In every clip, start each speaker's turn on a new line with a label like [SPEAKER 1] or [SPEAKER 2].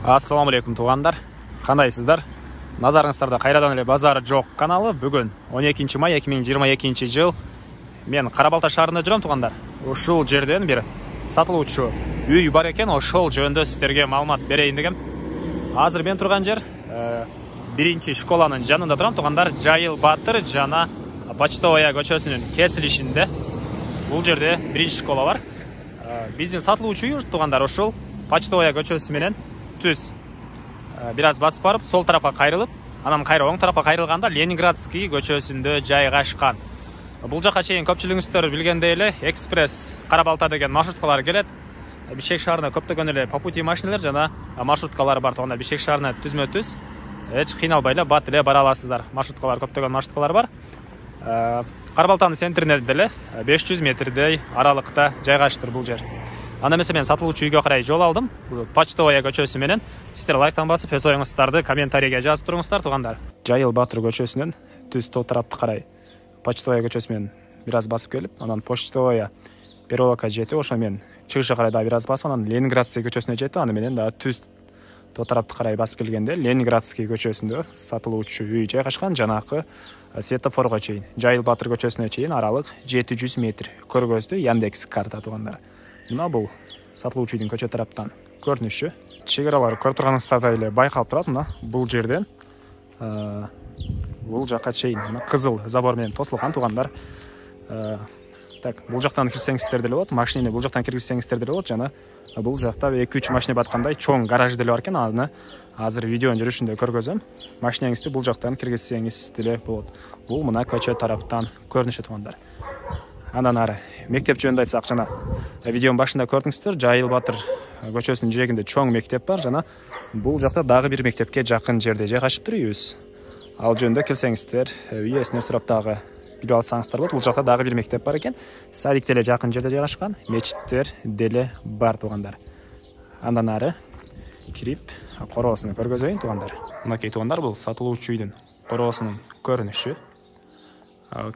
[SPEAKER 1] Ассаламу алейкум туғандар. Қандайсыздар? Назарыңыздарда қайрадан эле базары жоқ каналы. Бүгін 12 май 2022 жыл. Мен Қарабалта шаарында жүрөм туғандар. Ушул жерден бир сатылуучу үй бар екен. Ошол жөнүндө сиздерге маалымат берейин дегем. Азыр мен турган жер биринчи школанын жанында турам туғандар. Жайыл Батыр жана Почтовая көчөсүнүн кесилишинде. Бул жерде биринчи школа бар. Биздин сатылуучу үй туғандар ошол Почтовая көчөсү менен түз бир аз басып барып, сол тарапка кайрылып, анан кайра оң тарапка кайрылганда Ленинградский көчөсүндө жайгашкан. Бул жака чейин көпчүлүгүңүздөр билгендей эле экспресс Карабалта деген маршруткалар келет. Бишкек шаарына көптөгөн эле по пути машиналар жана маршруткалар бар туганда Бишкек шаарына түзмө-түз эч кыйналбай эле бат эле бара аласыздар. Маршруткалар көптөгөн маршруткалар бар. Карабалтанын центрине деле 500 метрдей аралыкта жайгаштыр бул жер. Аны эмесе мен сатылуучу үйгө карай жол алдым. Бул Почтовая көчөсү менен. Сиздер лайктан басып, өз оюңуздарды комментарийге жазып туруңуздар тугандар. Жайыл Батыр көчөсүнөн түз тол тарапты карай Почтовая көчөсү менен бир аз басып келип, анан Почтовая переулокко жетип, ошо мен чыгышка карай да бир аз басып, анан Ленинградский көчөсүнө жетип, аны менен да түз тол тарапты карай басып келгенде Ленинградский көчөсүндө сатылуучу үй жайгашкан. Жанакы светофорго чейин, Жайыл Батыр көчөсүнө чейин аралык 700 метр көргөздү Яндекс карта тугандар. Мына бул сатылуучу үйдүн көчө тараптан көрүнүшү. Чегералары көрүп турганыңыздардай эле байкалып турат. Мына бул жерден бул жака чейин мына кызыл забор менен тосулган тугандар. Так, бул жактан кирсеңиздер деле болот, машинени бул жактан киргизсеңиздер деле болот. Жана бул жакта 2-3 машина баткандай чоң гараж деле бар экен. Аны азыр видеонун жүрүшүндө көргөзөм. Машинеңизди бул жактан киргизсеңиз деле болот. Бул мына көчө тараптан көрүнүшү тугандар. Андан ары мектеп жөнүндө айтсак, жана видеонун башында көрдүңүздөр, Жайыл Батыр көчөсүнүн жээгинде чоң мектеп бар, жана бул жакта дагы бир мектепке жакын жерде жайгашыптыр үйүбүз. Ал жөнүндө келсеңиздер, үйесине сурап дагы билип алсаңыздар болот. Бул жакта дагы бир мектеп бар экен. Садик деле жакын жерде жайгашкан, мечиттер деле бар тугандар. Андан ары кирип короосуну көргөзөйүн тугандар. Мынакей тугандар, бул сатылуучу үйдүн короосунун көрүнүшү.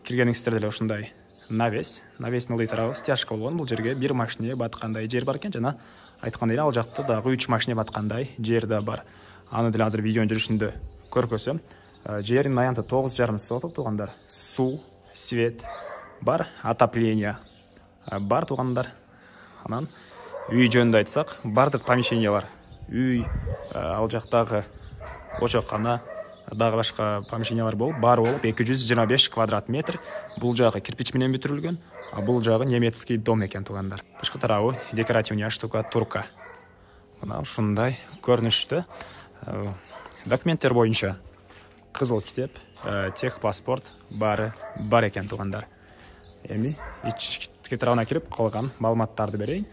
[SPEAKER 1] Киргениңиздер деле ушундай навестин ылдый тарабы стяжка болгон. Бул жерге бир машина баткандай жер бар экен, жана айткандай эле ал жакта дагы 3 машина баткандай жер да бар. Аны деле азыр видеонун жүрүшүндө көргөзөм. Жердин аянты 9,5 соток тугандар. Суу, свет бар, отопление бар тугандар. Анан үй жөнүндө айтсак, бардык помещениялар үй, ал жактагы очоккана, дагы башка помещениялар болуп, баары болуп 225 квадрат метр. Бул жагы кирпич менен бүтүрүлгөн, а бул жагы немецкий дом экен тугандар. Тышкы тарабы декоративный штукатурка. Мына ушундай көрүнүштө. Документтер боюнча кызыл китеп, техпаспорт баары бар экен тугандар. Эми ички тарабына кирип калган маалыматтарды берейин.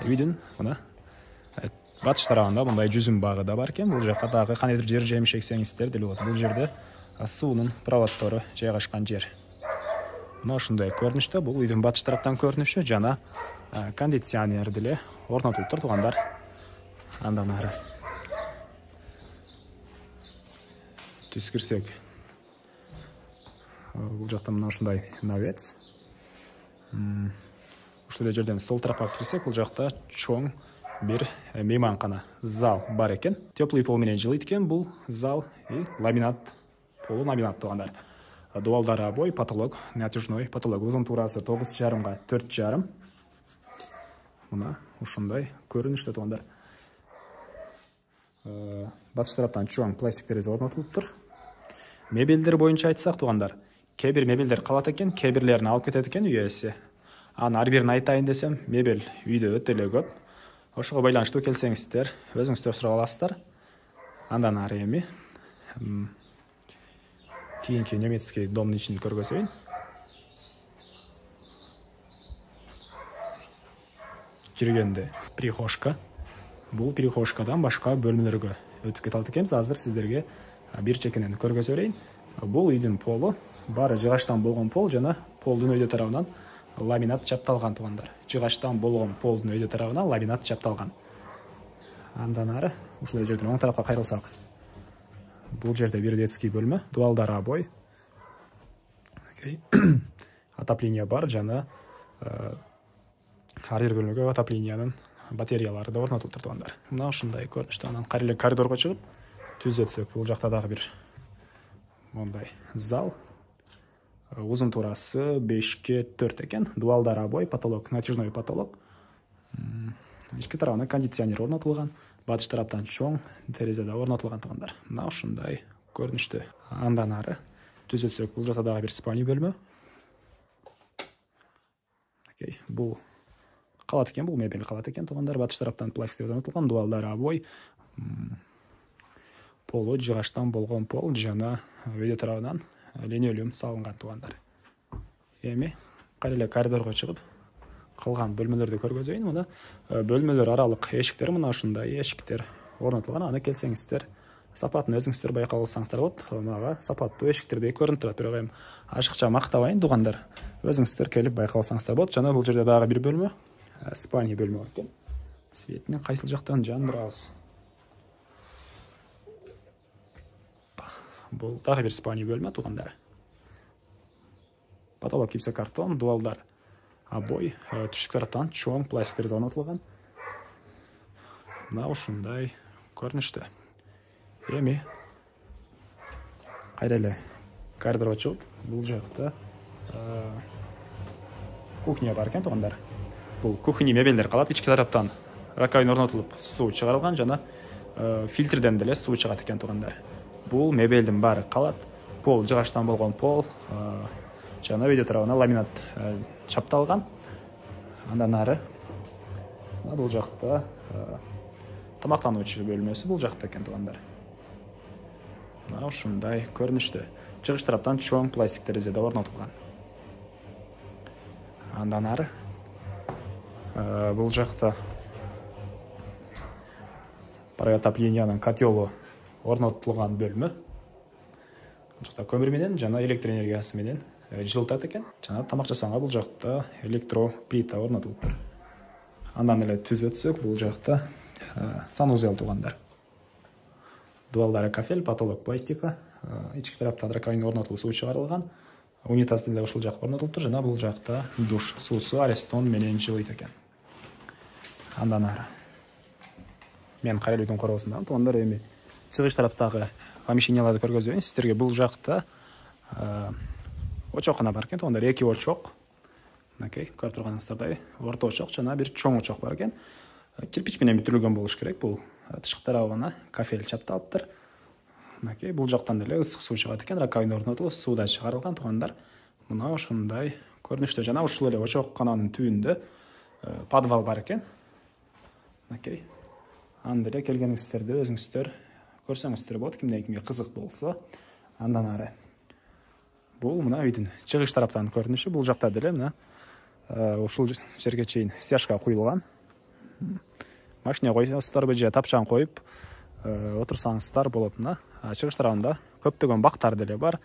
[SPEAKER 1] Үйдүн мына батыш тарабында мындай жүзүм багы да бар экен. Бул жака дагы кандайдыр жер жемиш эксеңиздер деле болот. Бул жерде суунун проводдору жайгашкан жер. Мына ушундай көрүнүштө бул үйдүн батыш тараптан көрүнүшү, жана кондиционер деле орнотулуптур тугандар. Андан ары түз кирсек, бул жакта мына ушундай навес. Ушул эле жерден сол тарапка кирсек, бул жакта чоң бир мейманкана зал бар экен. Теплый пол менен жылыйт экен бул зал и ламинат, полу ламинат тугандар. Дуалдары обой, потолок натяжной, потолок узун туурасы 9,5 га 4,5. Мына ушундай көрүнүштө тугандар. Батыш тараптан чоң пластик терезе орнотулуптур. Мебелдер боюнча айтсак тугандар, кээ бир мебелдер калат экен, кээ бирлерин алып кетет экен үй ээси. Аны ар бирин айтайын десем, мебель үйдө өтө эле көп. Ошого байланыштуу келсеңиздер, өзүңүздөр сурап аласыздар. Андан ары эми кийинки немецкий домдун ичин көргөзөйүн. Киргенде прихожка. Бул прихожкадан башка бөлмөлөргө өтүп кете алат экенбиз. Азыр сиздерге бир чекенен көргөзө берейин. Бул үйдүн полу баары жыгачтан болгон пол, жана полдун өйдө тарабынан ламинат чапталган тугандар. Жыгачтан болгон полдун өйдө тарабынан ламинат чапталган. Андан ары ушул жерден оң тарапка кайрылсак, бул жерде бир детский бөлмө, дуалдары обой. Отопление бар, жана ар бир бөлмөгө отоплениянын батареялары да орнотулуптур туугандар. Мына ушундай көрүнүштө. Анан кайра эле коридорго чыгып түз өтсөк, бул жакта дагы бир мондай зал. Узун туурасы 5ке 4 экен. Дуалдар обой, потолок, натяжной потолок. Ички тарабына кондиционер орнотулган. Батыш тараптан чоң терезе да орнотулган туугандар. Мына ушундай көрүнүштө. Андан ары түз өтсөк, бул жакта дагы бир спальня бөлмө. Бул калат экен, бул мебель калат экен туугандар. Батыш тараптан пластик орнотулган, дуалдар обой. Полу жыгачтан болгон пол жана видео тарабынан линолеум салынган туугандар. Эми кайра эле коридорго чыгып, калган бөлмөлөрдү көргөзөйүн. Мына бөлмөлөр аралык эшиктер, мына ушундай эшиктер орнотулган. Аны келсеңиздер, сапатын өзүңүздөр байкап алсаңыздар болот. Мага сапаттуу эшиктердей көрүнүп турат, бирок эми ашыкча мактабайын туугандар. Өзүңүздөр келип байкап алсаңыздар болот. Жана бул жерде дагы бир бөлмө, спальня бөлмө бар экен. Светини кайсыл жактан жандырабыз? Бул дагы бир спальня бөлмө туугандар. Потолок гипсокартон, дуалдар обой, түштүк тараптан чоң пластиктер орнотулган. Мына ушундай көрүнүштө. Эми кайра эле коридорго чыгып, бул жакта кухня бар экен туугандар. Бул кухня мебелдер калат, ички тараптан раковин орнотулуп, суу чыгарылган жана фильтрден деле суу чыгат экен туугандар. Бул мебелдин баары калат. Пол жыгачтан болгон пол, жана видео тарабына ламинат чапталган. Андан ары бул жакта тамактануучу бөлмөсү бул жакта экен туугандар. Мына ушундай көрүнүштө. Чыгыш тараптан чоң пластик терезе да орнотулган. Андан ары бул жакта парой отоплениянын котелу орнотулган бөлмө. Бул жакта көмүр менен жана электр энергиясы менен жылытат экен. Жана тамак жасаганга бул жакта электроплита орнотулуптур. Андан эле түз өтсөк, бул жакта санузел туугандар. Дуалдары кафель, потолок пластика, ички тараптан раковин орнотулуп, суу чыгарылган. Унитаз деле ушул жакка орнотулуптур, жана бул жакта душ суусу Аристон менен жылыйт экен. Андан ары мен кайра эле үйдүн коросундамын туугандар. Эми чыгыш тараптагы помещенияларды көргөзөйүн сиздерге. Бул жакта очоккана бар экен туугандар. 2 очок. Мынакей, көрүп турганыңыздардай, орто очок жана бир чоң очок бар экен. Кирпич менен бүтүрүлгөн болуш керек. Бул тышкы тарабына кафель чапталыптыр. Мынакей, бул жактан деле ысык суу чыгат экен. Раковин орнотулуп, суу да чыгарылган туугандар. Мына ушундай көрүнүштө. Жана ушул эле очоккананын түбүндө подвал бар экен. Мынакей. Аны деле келгениңиздерде өзүңүздөр көрсөңүздөр болот, кимге кызык болсо. Андан ары бул мына үйдүн чыгыш тараптан көрүнүшү. Бул жакта деле мына ушул жерге чейин стяжка куюлган. Машина койсоңуздарбы же тапчан коюп отурсаңыздар болот. Мына чыгыш тарабында көптөгөн бактар деле бар.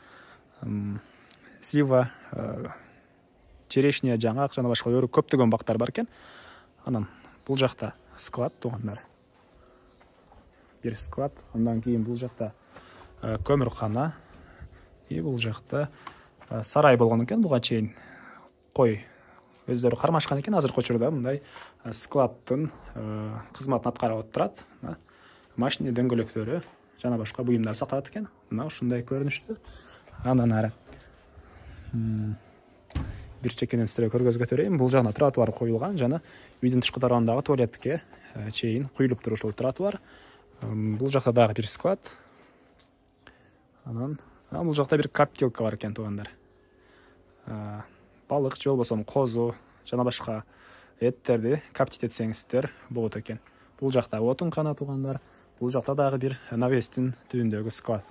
[SPEAKER 1] Слива, черешня, жаңак жана башка көптөгөн бактар бар экен. Анан бул жакта склад туугандар. Бир склад, андан кийин бул жакта көмүркана. Бул жакта сарай болгон экен. Буга чейин кой өздөрү кармашкан экен. Азыркы учурда мындай складдын кызматын аткарып турат. Машина дөңгөлөктөрү жана башка буюмдар сакталат экен. Мына ушундай көрүнүштө. Андан ары бир чекенен сиздерге көргөзүп өтөрөйүн. Бул жагына тротуар коюлган жана үйдүн тышкы тарабындагы туалетке чейин куюлуп туруш тротуар. Бул жакта дагы бир склад. Анан бул жакта бир коптилка бар экен туугандар. Балык же болбосо козу жана башка эттерди коптить этсеңиздер болот экен. Бул жакта отун кана туугандар. Бул жакта дагы бир навестин түбүндөгү склад.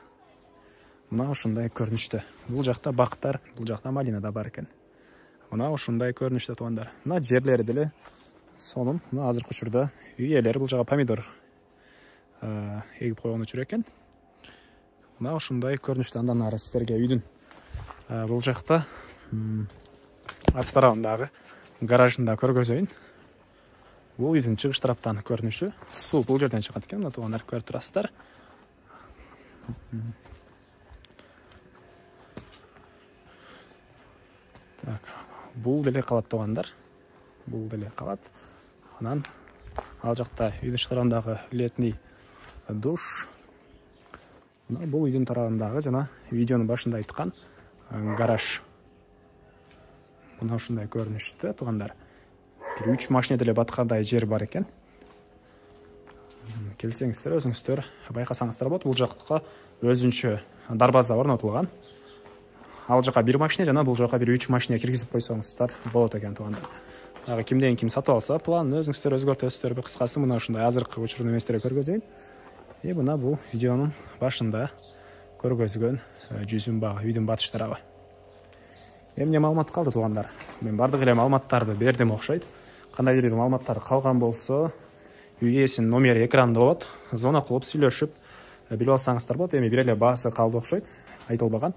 [SPEAKER 1] Мына ушундай көрүнүштө. Бул жакта бактар, бул жакта малина да бар экен. Мына ушундай көрүнүштө туугандар. Мына жерлери деле сонун. Мына азыркы учурда үй ээлери бул жага помидор эгип койгон учур экен. Мына ушундай көрүнүштө. Андан ары сиздерге үйдүн бул жакта арт тарабындагы гаражында көргөзөйүн. Бул үйдүн чыгыш тараптан көрүнүшү. Суу бул жерден чыгат экен. Мына туугандар көрүп турасыздар. Так, бул деле калат туугандар. Бул деле калат. Анан Ал жақта үйдің шығарындағы летний душ. Бұл үйдің тарағындағы жана видеоның башында айтқан гараж. Мына ушундай көрүнүштө тугандар. 3 машина деле баткандай жер бар экен. Келсеңиздер, өзүңүздөр байкасаңыздар болот. Бул жакка өзүнчө дарбаза орнотулган. Ал жака 1 машина жана бул жака 3 машина киргизип койсоңуздар болот экен тугандар. Дагы кимден ким сатып алса, планын өзүңүздөр өзгөртөсүздөр. Кыскасы мына ушундай азыркы учурдун эместерге көргөзөйүн. Мына бул видеонун башында көргөзгөн жүзүм бага үйдүн батыш тарабы. Эмне маалымат калды тугандар? Мен бардык эле маалыматтарды бердим окшойт. Кандайдыр бир маалыматтар калган болсо, үй ээсинин номери экранда болот. Звонок кылып сүйлөшүп билип алсаңыздар болот. Эми бир эле баасы калды окшойт, айтылбаган.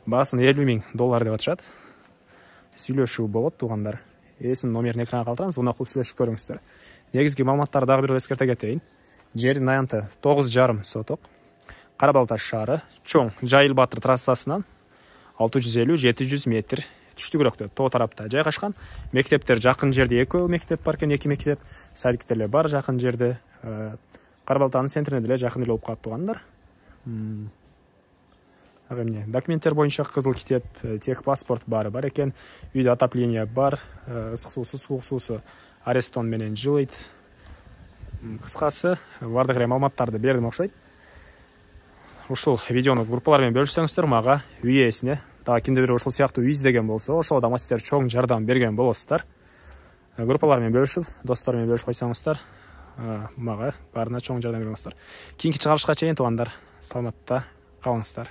[SPEAKER 1] Баасын $50,000 деп атышат. Сүйлөшүү болот тугандар. Ээсинин номерин экранга калтырам, звонок кылып сүйлөшүп көрүңүздөр. Негизги маалыматтарды дагы бир эскерте кетейин. Жердин аянты 9,5 соток. Кара Балташ шаары, чоң Жайыл Батыр трассасынан 650-700 метр түштүгүрөктө тоо тарапта жайгашкан. Мектептер жакын жерде, экөө мектеп бар экен, 2 мектеп. Садиктер деле бар жакын жерде. Кара Балтанын центрине деле жакын эле болуп калат тугандар. Ага эмне? Документтер боюнча кызыл китеп, техпаспорт бар экен. Үйдө отопление бар, ысык суусу, суук суусу Арестон менен жылыйт. Кыскасы, бардык эле маалыматтарды бердим окшойт. Ушул видеону группалар менен бөлүшсөңүздөр, мага үй ээсине, дагы кимдир ушул сыяктуу үй издеген болсо, ошол да сиздер чоң жардам берген болосуздар. Группалар менен бөлүшүп, достор менен бөлүшүп койсоңуздар, мага баарына чоң жардам берген болосуздар. Кийинки чыгарылышка чейин тугандар, саламатта калыңыздар.